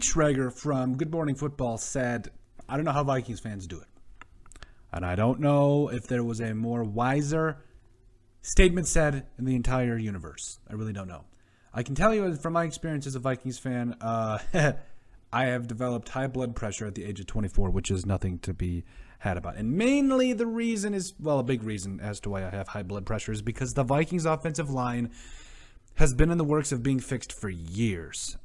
Pete Schrager from Good Morning Football said, I don't know how Vikings fans do it. And I don't know if there was a more wiser statement said in the entire universe. I really don't know. I can tell you from my experience as a Vikings fan, I have developed high blood pressure at the age of 24, which is nothing to be had about. And mainly the reason is, well, a big reason as to why I have high blood pressure is because the Vikings offensive line has been in the works of being fixed for years.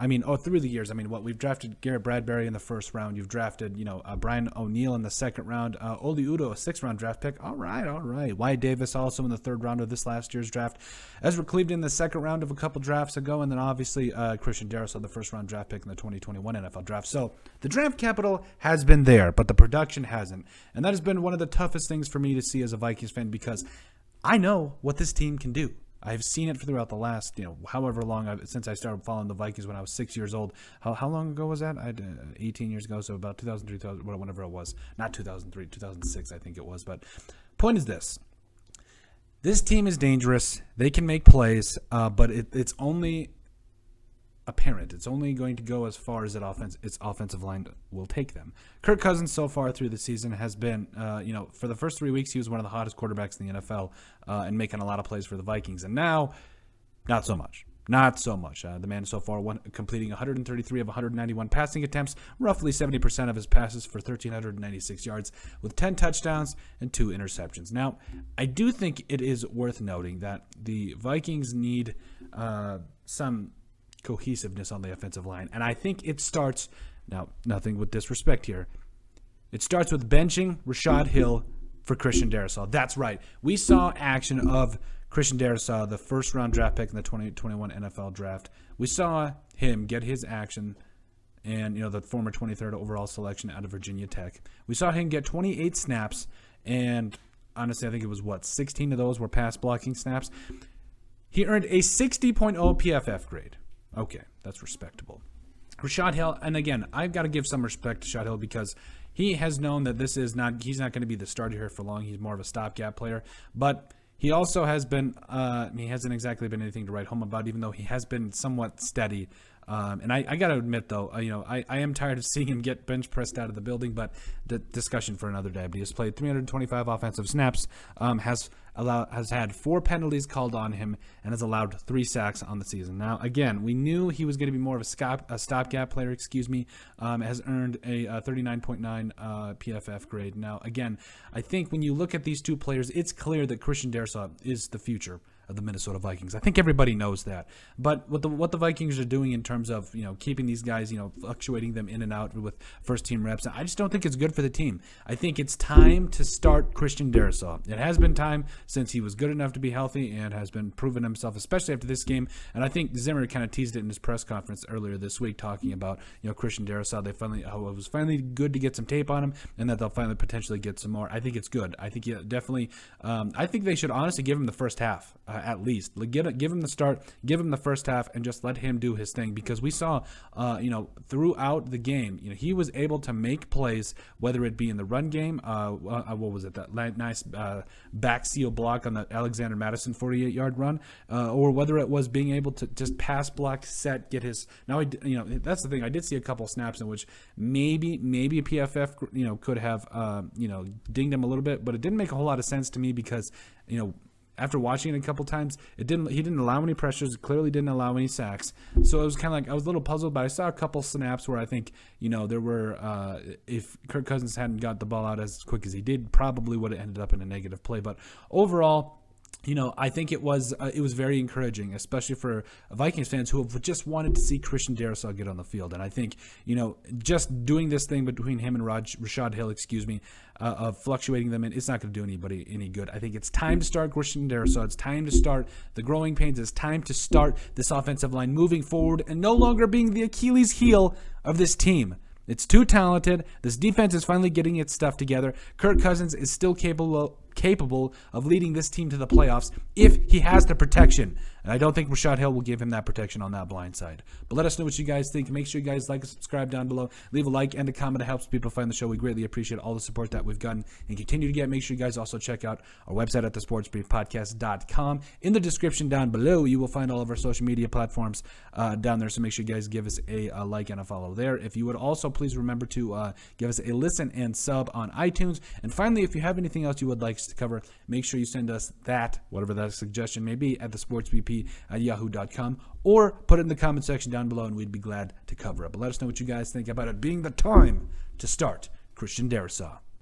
Through the years. We've drafted Garrett Bradbury in the first round. You've drafted, Brian O'Neill in the second round. Oli Udoh, a sixth-round draft pick. All right. Wyatt Davis also in the third round of this last year's draft. Ezra Cleveland in the second round of a couple drafts ago. And then obviously Christian Darrisaw, the first-round draft pick in the 2021 NFL draft. So the draft capital has been there, but the production hasn't. And that has been one of the toughest things for me to see as a Vikings fan because I know what this team can do. I've seen it throughout the last, however long since I started following the Vikings when I was 6 years old. How long ago was that? 18 years ago, so about 2003, whatever it was. Not 2003, 2006, I think it was. But point is this. This team is dangerous. They can make plays, but it's only apparent. It's only going to go as far as its offensive line will take them. Kirk Cousins so far through the season has been, for the first 3 weeks, he was one of the hottest quarterbacks in the NFL and making a lot of plays for the Vikings. And now, not so much. Not so much. The man so far completing 133 of 191 passing attempts, roughly 70% of his passes for 1,396 yards with 10 touchdowns and 2 interceptions. Now, I do think it is worth noting that the Vikings need some cohesiveness on the offensive line. And I think it starts, now nothing with disrespect here, it starts with benching Rashad Hill for Christian Darrisaw. That's right. We saw action of Christian Darrisaw, the first-round draft pick in the 2021 NFL draft. We saw him get his action and, the former 23rd overall selection out of Virginia Tech. We saw him get 28 snaps, and honestly, I think it was, 16 of those were pass-blocking snaps. He earned a 60.0 PFF grade. Okay, that's respectable. Rashad Hill, and again, I've got to give some respect to Rashad Hill because he has known that he's not going to be the starter here for long. He's more of a stopgap player. But he also has been, he hasn't exactly been anything to write home about, even though he has been somewhat steady. And I got to admit, though, I am tired of seeing him get bench pressed out of the building, but the discussion for another day. But he has played 325 offensive snaps, has had 4 penalties called on him, and has allowed 3 sacks on the season. Now, again, we knew he was going to be more of a stopgap player, has earned a 39.9 PFF grade. Now, again, I think when you look at these two players, it's clear that Christian Darrisaw is the future of the Minnesota Vikings. I think everybody knows that. But what the Vikings are doing in terms of, keeping these guys, fluctuating them in and out with first-team reps, I just don't think it's good for the team. I think it's time to start Christian Darrisaw. It has been time since he was good enough to be healthy and has been proven himself, especially after this game. And I think Zimmer kind of teased it in his press conference earlier this week, talking about, Christian Darrisaw. It was finally good to get some tape on him, and that they'll finally potentially get some more. I think it's good. I think definitely. I think they should honestly give him the first half. At least give him the start, give him the first half, and just let him do his thing, because we saw throughout the game, he was able to make plays, whether it be in the run game, what was it, that nice back seal block on the Alexander Madison 48-yard run, or whether it was being able to just pass block, set, get his. Now that's the thing, I did see a couple snaps in which maybe PFF could have dinged him a little bit, but it didn't make a whole lot of sense to me because after watching it a couple times, he didn't allow any pressures, clearly didn't allow any sacks. So it was kind of like I was a little puzzled, but I saw a couple snaps where I think, there were, if Kirk Cousins hadn't got the ball out as quick as he did, probably would have ended up in a negative play. But overall, I think it was very encouraging, especially for Vikings fans who have just wanted to see Christian Darrisaw get on the field. And I think, just doing this thing between him and Rashad Hill, of fluctuating them in, it's not going to do anybody any good. I think it's time to start Christian Darrisaw. It's time to start the growing pains. It's time to start this offensive line moving forward and no longer being the Achilles heel of this team. It's too talented. This defense is finally getting its stuff together. Kirk Cousins is still capable capable of leading this team to the playoffs if he has the protection. And I don't think Rashad Hill will give him that protection on that blind side. But let us know what you guys think. Make sure you guys like and subscribe down below. Leave a like and a comment. It helps people find the show. We greatly appreciate all the support that we've gotten and continue to get. Make sure you guys also check out our website at thesportsbriefpodcast.com. In the description down below, you will find all of our social media platforms down there. So make sure you guys give us a like and a follow there. If you would also please remember to give us a listen and sub on iTunes. And finally, if you have anything else you would like us to cover, make sure you send us that, whatever that suggestion may be, at thesportsbp@yahoo.com, or put it in the comment section down below and we'd be glad to cover it. But let us know what you guys think about it being the time to start Christian Darrisaw.